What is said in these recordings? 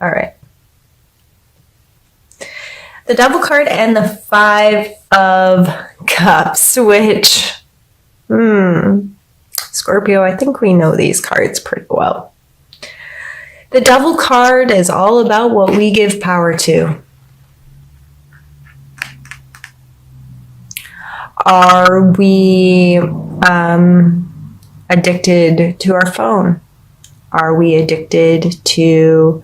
All right. The Devil card and the Five of Cups, which, Scorpio, I think we know these cards pretty well. The Devil card is all about what we give power to. Are we addicted to our phone? Are we addicted to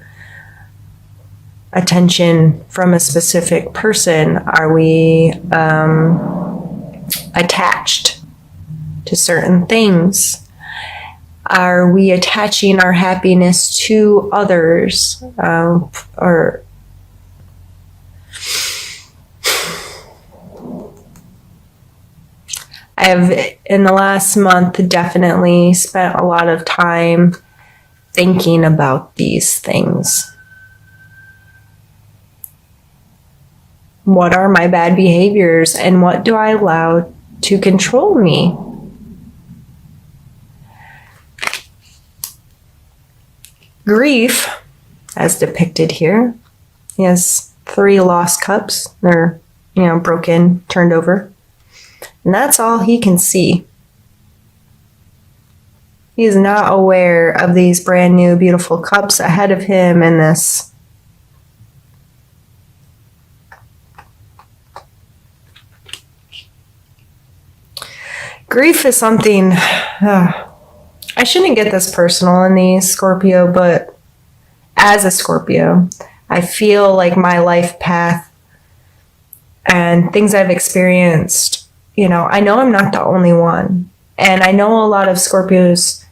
attention from a specific person? Are we attached to certain things? Are we attaching our happiness to others? Or I have, in the last month, definitely spent a lot of time thinking about these things. What are my bad behaviors, and what do I allow to control me? Grief, as depicted here, he has 3 lost cups. They're, broken, turned over. And that's all he can see. He is not aware of these brand new, beautiful cups ahead of him in this grief is something, I shouldn't get this personal in these, Scorpio, but as a Scorpio, I feel like my life path and things I've experienced, I know I'm not the only one. And I know a lot of Scorpios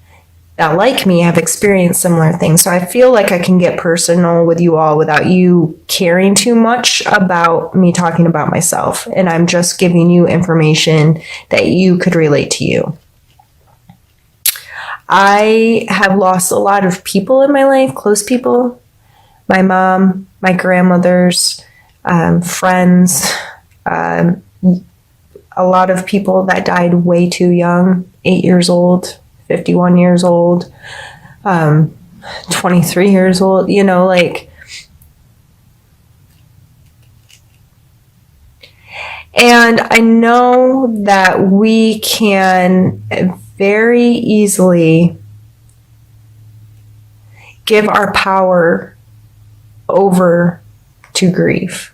that, like me, have experienced similar things. So I feel like I can get personal with you all without you caring too much about me talking about myself. And I'm just giving you information that you could relate to you. I have lost a lot of people in my life, close people. My mom, my grandmothers, friends, a lot of people that died way too young, 8 years old, 51 years old, 23 years old, and I know that we can very easily give our power over to grief.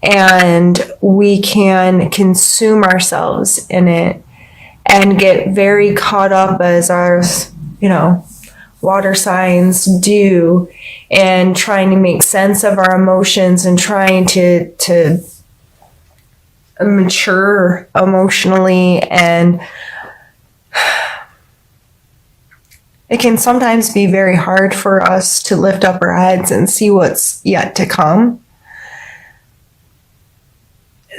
And we can consume ourselves in it and get very caught up, as our, water signs do, and trying to make sense of our emotions and trying to mature emotionally. And it can sometimes be very hard for us to lift up our heads and see what's yet to come.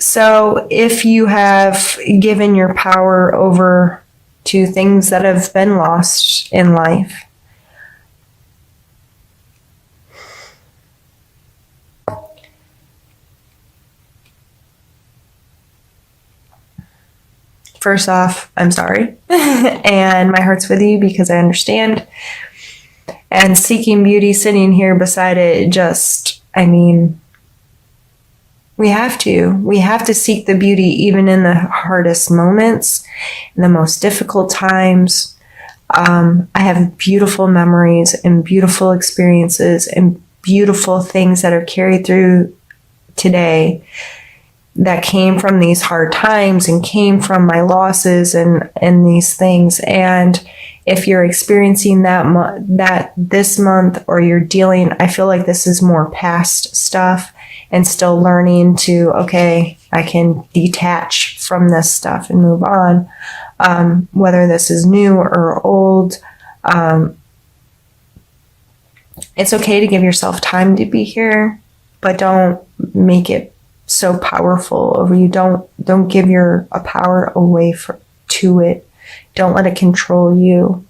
So if you have given your power over to things that have been lost in life, first off, I'm sorry. And my heart's with you because I understand. And seeking beauty, sitting here beside it, we have to seek the beauty even in the hardest moments, in the most difficult times. I have beautiful memories and beautiful experiences and beautiful things that are carried through today that came from these hard times and came from my losses and these things. And if you're experiencing that this month, or you're dealing, I feel like this is more past stuff and still learning to, okay, I can detach from this stuff and move on. Whether this is new or old, it's okay to give yourself time to be here, but don't make it so powerful over you. Don't give your power away to it. Don't let it control you.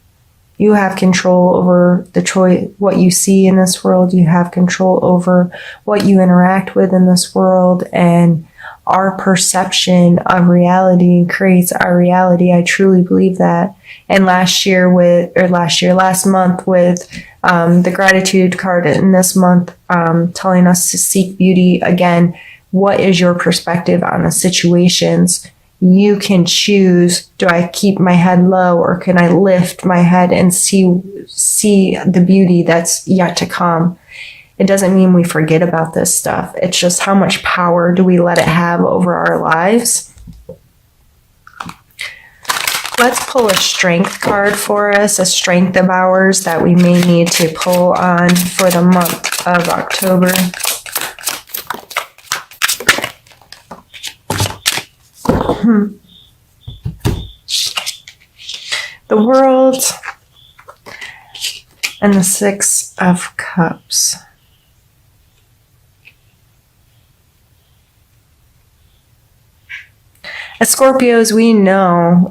You have control over the choice, what you see in this world. You have control over what you interact with in this world, and our perception of reality creates our reality. I truly believe that. And last month with the gratitude card, and this month telling us to seek beauty again. What is your perspective on the situations? You can choose, do I keep my head low, or can I lift my head and see the beauty that's yet to come? It doesn't mean we forget about this stuff. It's just how much power do we let it have over our lives? Let's pull a strength card for us, a strength of ours that we may need to pull on for the month of October. The World and the Six of Cups. As Scorpios, we know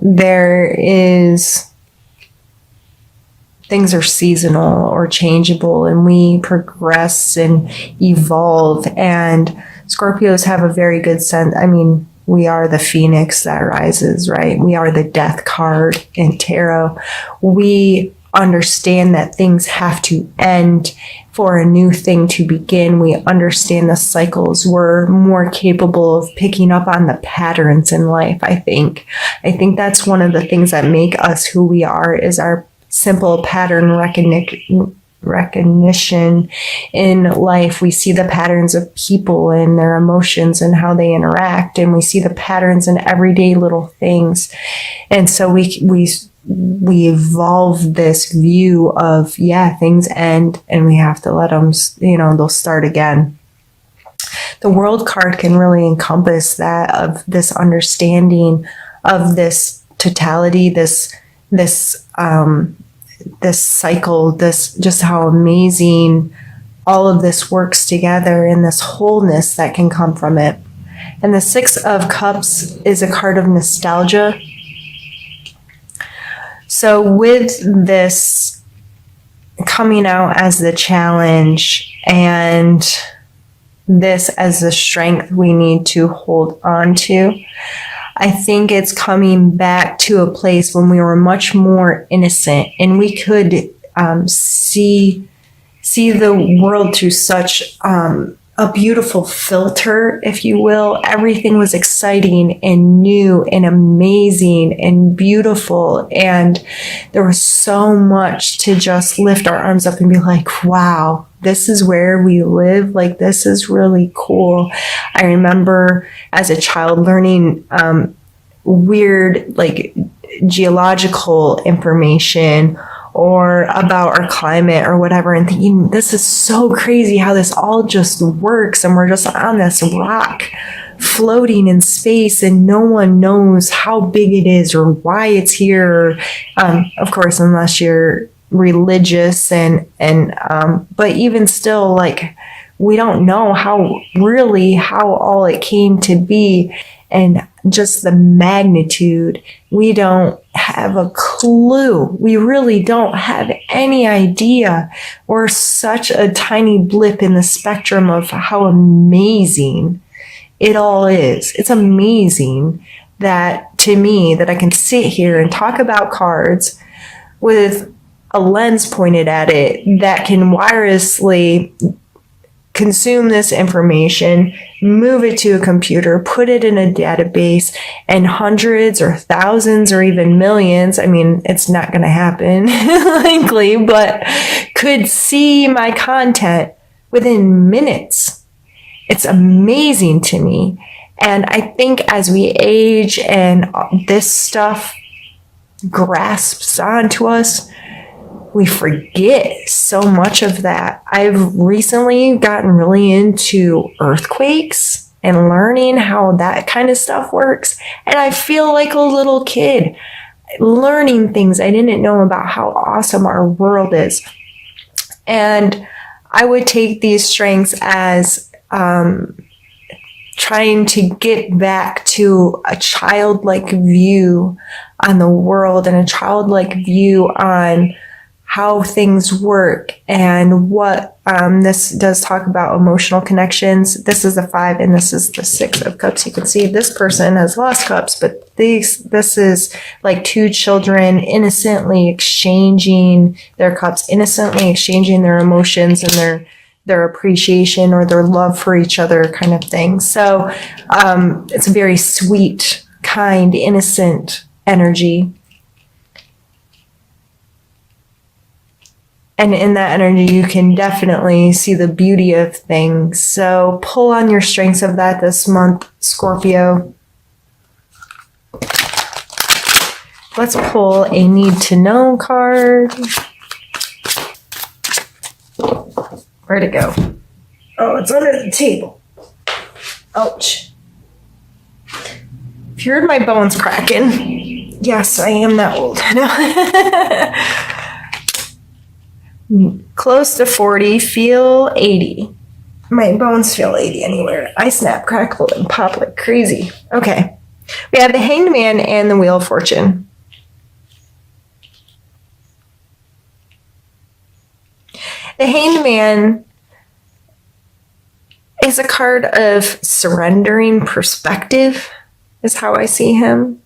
things are seasonal or changeable, and we progress and evolve. And Scorpios have a very good sense. I mean, we are the phoenix that rises, right? We are the death card in tarot. We understand that things have to end for a new thing to begin. We understand the cycles. We're more capable of picking up on the patterns in life, I think. I think that's one of the things that make us who we are, is our simple pattern recognition in life. We see the patterns of people and their emotions and how they interact, and we see the patterns in everyday little things. And so we evolve this view of, things end and we have to let them, they'll start again. The World card can really encompass that, of this understanding of this totality, this cycle, this, just how amazing all of this works together, and this wholeness that can come from it. And the Six of Cups is a card of nostalgia. So with this coming out as the challenge, and this as the strength we need to hold on to, I think it's coming back to a place when we were much more innocent, and we could see the world through such a beautiful filter, if you will. Everything was exciting and new and amazing and beautiful, and there was so much to just lift our arms up and be like, wow, this is where we live. Like, this is really cool. I remember as a child learning weird, like, geological information or about our climate or whatever, and thinking, this is so crazy how this all just works, and we're just on this rock floating in space, and no one knows how big it is or why it's here. Of course, unless you're religious, but even still, like, we don't know how all it came to be, and just the magnitude. We don't have a clue. We really don't have any idea. We're such a tiny blip in the spectrum of how amazing it all is. It's amazing that, to me, that I can sit here and talk about cards with a lens pointed at it that can wirelessly consume this information, move it to a computer, put it in a database, and hundreds or thousands or even millions, I mean, it's not going to happen likely, but could see my content within minutes. It's amazing to me. And I think as we age and this stuff grasps onto us, we forget so much of that. I've recently gotten really into earthquakes and learning how that kind of stuff works. And I feel like a little kid learning things I didn't know about how awesome our world is. And I would take these strengths as trying to get back to a childlike view on the world, and a childlike view on how things work and what this does talk about emotional connections. This is the 5 and this is the 6 of cups. You can see this person has lost cups, but this is like 2 children innocently exchanging their cups, innocently exchanging their emotions and their appreciation or their love for each other kind of thing. So it's a very sweet, kind, innocent energy. And in that energy, you can definitely see the beauty of things. So pull on your strengths of that this month, Scorpio. Let's pull a need to know card. Where'd it go? Oh, it's under the table. Ouch. If you heard my bones cracking, yes, I am that old. Close to 40, feel 80. My bones feel 80 anywhere. I snap, crackle, and pop like crazy. Okay. We have the Hanged Man and the Wheel of Fortune. The Hanged Man is a card of surrendering perspective, is how I see him.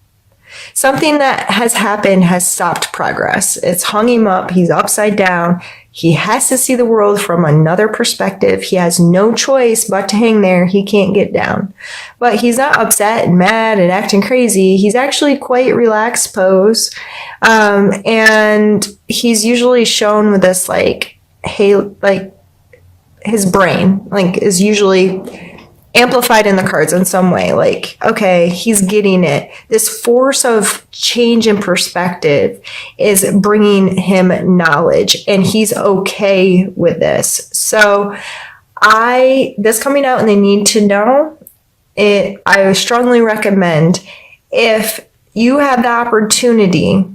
Something that has happened has stopped progress. It's hung him up. He's upside down. He has to see the world from another perspective. He has no choice but to hang there. He can't get down. But he's not upset and mad and acting crazy. He's actually quite relaxed pose. And he's usually shown with this his brain is usually amplified in the cards in some way. Like, okay, he's getting it. This force of change in perspective is bringing him knowledge, and he's okay with this. So this coming out in the need to know, I strongly recommend, if you have the opportunity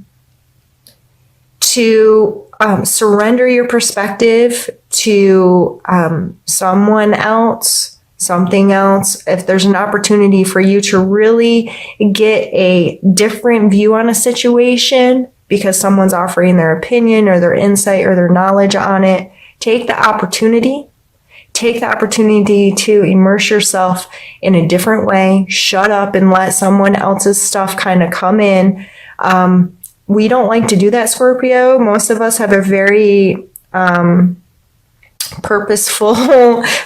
to surrender your perspective to someone else, something else, if there's an opportunity for you to really get a different view on a situation because someone's offering their opinion or their insight or their knowledge on it, take the opportunity. Take the opportunity to immerse yourself in a different way. Shut up and let someone else's stuff kind of come in. We don't like to do that, Scorpio. Most of us have a very purposeful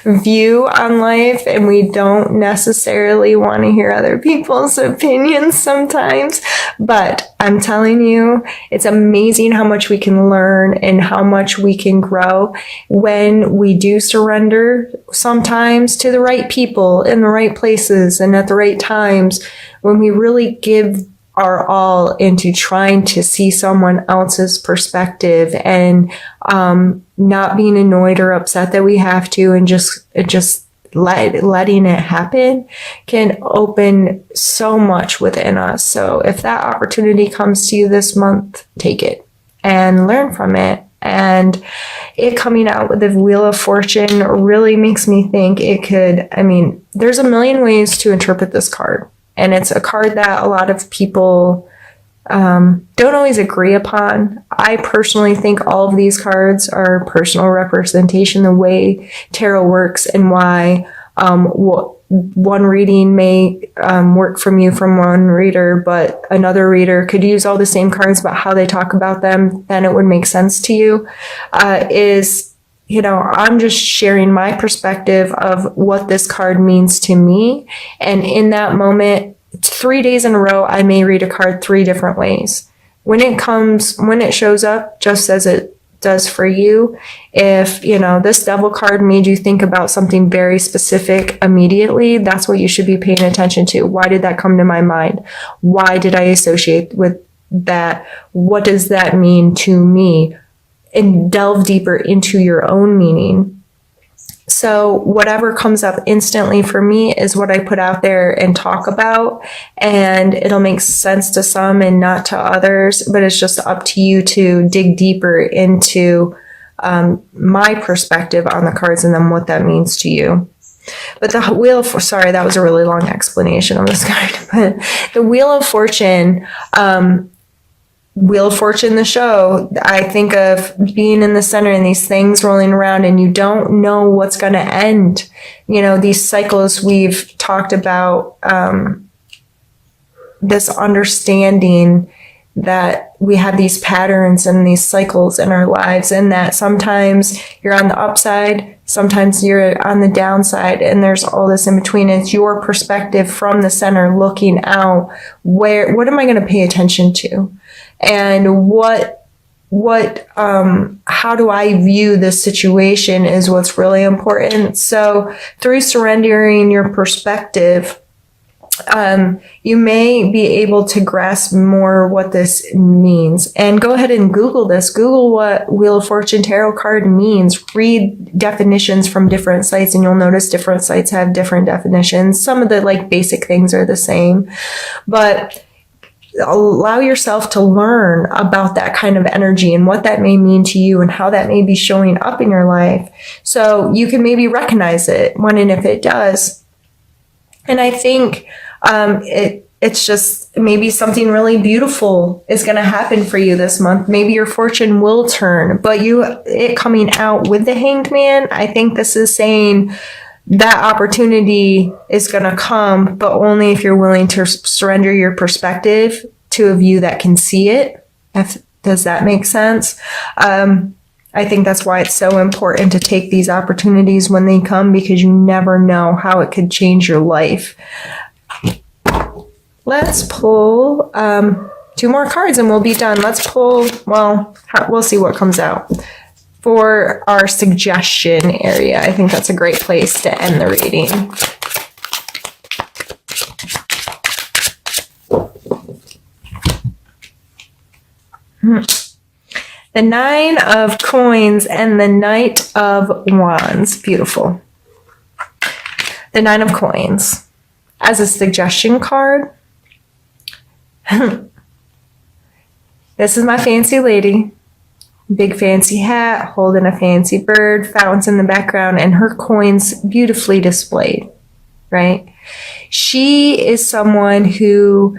view on life, and we don't necessarily want to hear other people's opinions sometimes. But I'm telling you, it's amazing how much we can learn and how much we can grow when we do surrender sometimes to the right people in the right places and at the right times, when we really give our all into trying to see someone else's perspective and not being annoyed or upset that we have to, and just letting it happen can open so much within us. So if that opportunity comes to you this month, take it and learn from it. And it coming out with the Wheel of Fortune really makes me think there's a million ways to interpret this card. And it's a card that a lot of people don't always agree upon. I personally think all of these cards are personal representation, the way tarot works, and why one reading may work from one reader, but another reader could use all the same cards, but how they talk about them, then it would make sense to you. I'm just sharing my perspective of what this card means to me. And in that moment, 3 days in a row, I may read a card 3 different ways. When it shows up, just as it does for you. If, this Devil card made you think about something very specific immediately, that's what you should be paying attention to. Why did that come to my mind? Why did I associate with that? What does that mean to me? And delve deeper into your own meaning. So whatever comes up instantly for me is what I put out there and talk about, and it'll make sense to some and not to others, but it's just up to you to dig deeper into my perspective on the cards and then what that means to you. But the Wheel of sorry, that was a really long explanation of this card, but the Wheel of Fortune, Wheel of Fortune, the show, I think of being in the center and these things rolling around and you don't know what's going to end. You know, these cycles we've talked about, this understanding that we have these patterns and these cycles in our lives, and that sometimes you're on the upside, sometimes you're on the downside, and there's all this in between. It's your perspective from the center looking out. What am I going to pay attention to? And how do I view this situation is what's really important. So through surrendering your perspective, you may be able to grasp more what this means. And go ahead and Google this. Google what Wheel of Fortune Tarot card means. Read definitions from different sites, and you'll notice different sites have different definitions. Some of the basic things are the same, but allow yourself to learn about that kind of energy and what that may mean to you and how that may be showing up in your life, so you can maybe recognize it when and if it does. And I think it's just maybe something really beautiful is going to happen for you this month. Maybe your fortune will turn, but it coming out with the Hanged Man, I think this is saying that opportunity is going to come, but only if you're willing to surrender your perspective to a view that can see it. Does that make sense? I think that's why it's so important to take these opportunities when they come, because you never know how it could change your life. Let's pull 2 more cards and we'll be done. Let's pull, we'll see what comes out. For our suggestion area, I think that's a great place to end the reading. The 9 of Coins and the Knight of Wands. Beautiful. The 9 of Coins. As a suggestion card, this is my fancy lady. Big fancy hat, holding a fancy bird, fountains in the background, and her coins beautifully displayed, right? She is someone who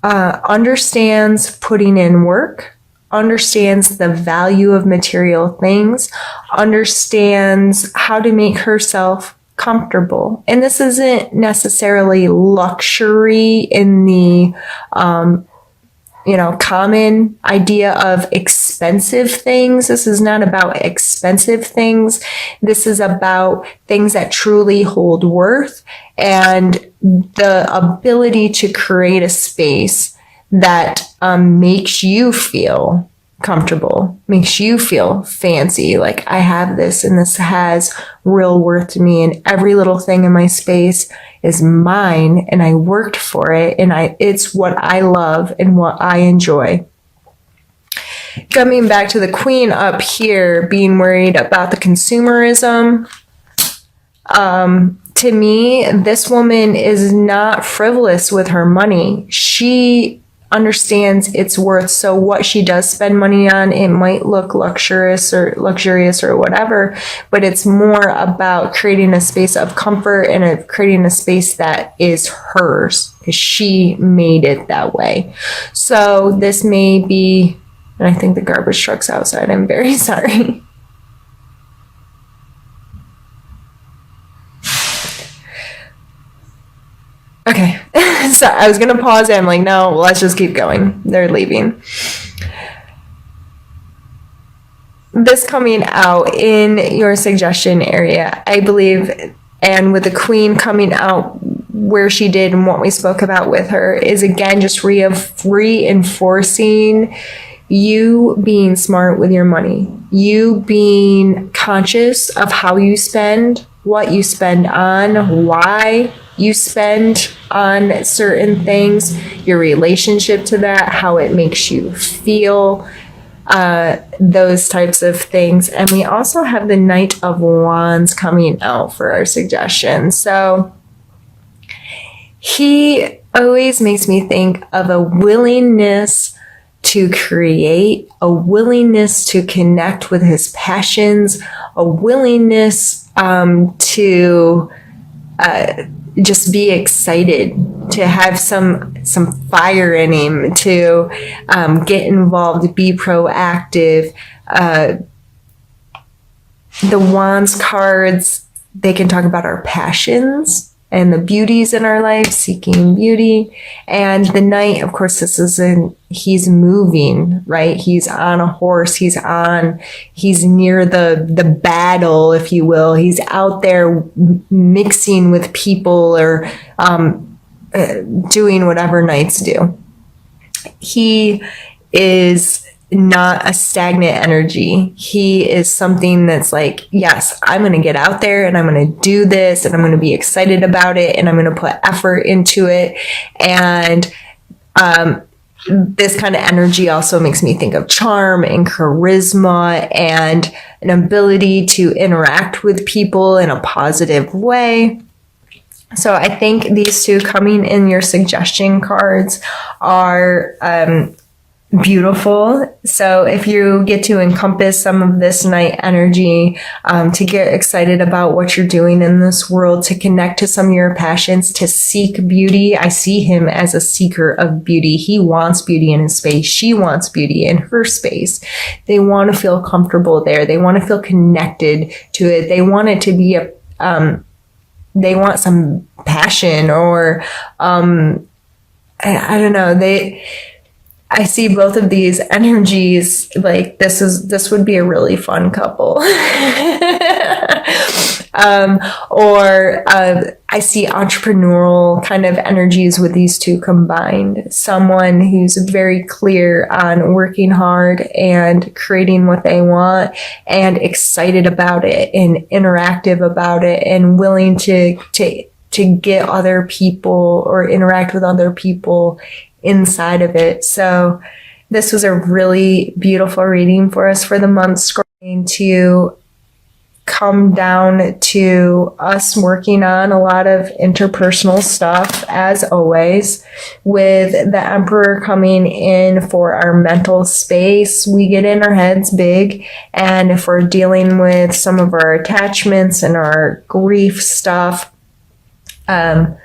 understands putting in work, understands the value of material things, understands how to make herself comfortable. And this isn't necessarily luxury in the common idea of expensive things. This is not about expensive things. This is about things that truly hold worth and the ability to create a space that makes you feel comfortable, makes you feel fancy. Like, I have this and this has real worth to me, and every little thing in my space is mine and I worked for it, and it's what I love and what I enjoy. Coming back to the Queen up here, being worried about the consumerism. To me, this woman is not frivolous with her money. She understands its worth. So what she does spend money on, it might look luxurious or whatever, but it's more about creating a space of comfort and creating a space that is hers, because she made it that way. So this may be, and I think the garbage truck's outside. I'm very sorry. Okay. So I was going to pause and I'm like, no, let's just keep going. They're leaving. This coming out in your suggestion area, I believe, and with the Queen coming out where she did and what we spoke about with her, is again just reinforcing you being smart with your money, you being conscious of how you spend, what you spend on, why you spend on certain things, your relationship to that, how it makes you feel, those types of things. And we also have the Knight of Wands coming out for our suggestion. So he always makes me think of a willingness to create, a willingness to connect with his passions, a willingness to just be excited, to have some fire in him, to get involved, be proactive. The Wands cards, they can talk about our passions and the beauties in our life, seeking beauty. And the Knight, of course, he's moving, right? He's on a horse. He's near the battle, if you will. He's out there mixing with people, or doing whatever Knights do. He is not a stagnant energy. He is something that's like, yes, I'm going to get out there and I'm going to do this and I'm going to be excited about it and I'm going to put effort into it. And this kind of energy also makes me think of charm and charisma and an ability to interact with people in a positive way. So I think these two coming in your suggestion cards are beautiful. So if you get to encompass some of this Knight energy, to get excited about what you're doing in this world, to connect to some of your passions, to seek beauty. I see him as a seeker of beauty. He wants beauty in his space. She wants beauty in her space. They want to feel comfortable there. They want to feel connected to it. They want it to be they want some passion, or I don't know. I see both of these energies like this would be a really fun couple. I see entrepreneurial kind of energies with these two combined. Someone who's very clear on working hard and creating what they want, and excited about it and interactive about it, and willing to get other people or interact with other people inside of it. So this was a really beautiful reading for us for the month, Scorpio, to come down to us working on a lot of interpersonal stuff, as always, with the Emperor coming in for our mental space. We get in our heads big, and if we're dealing with some of our attachments and our grief stuff, and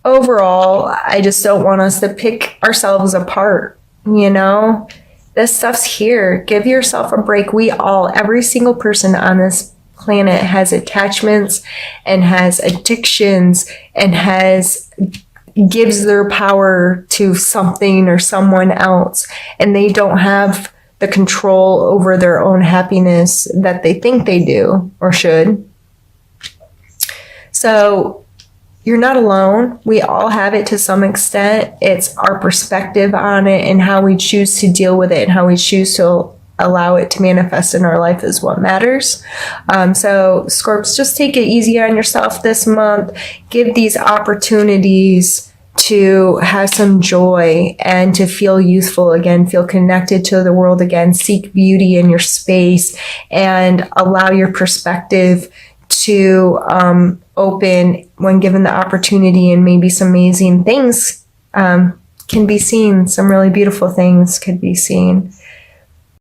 overall, I just don't want us to pick ourselves apart. This stuff's here. Give yourself a break. Every single person on this planet has attachments and has addictions and gives their power to something or someone else. And they don't have the control over their own happiness that they think they do or should. So you're not alone. We all have it to some extent. It's our perspective on it and how we choose to deal with it and how we choose to allow it to manifest in our life is what matters. So Scorps, just take it easy on yourself this month. Give these opportunities to have some joy and to feel youthful again, feel connected to the world again, seek beauty in your space, and allow your perspective to open when given the opportunity, and maybe some amazing things can be seen. Some really beautiful things could be seen.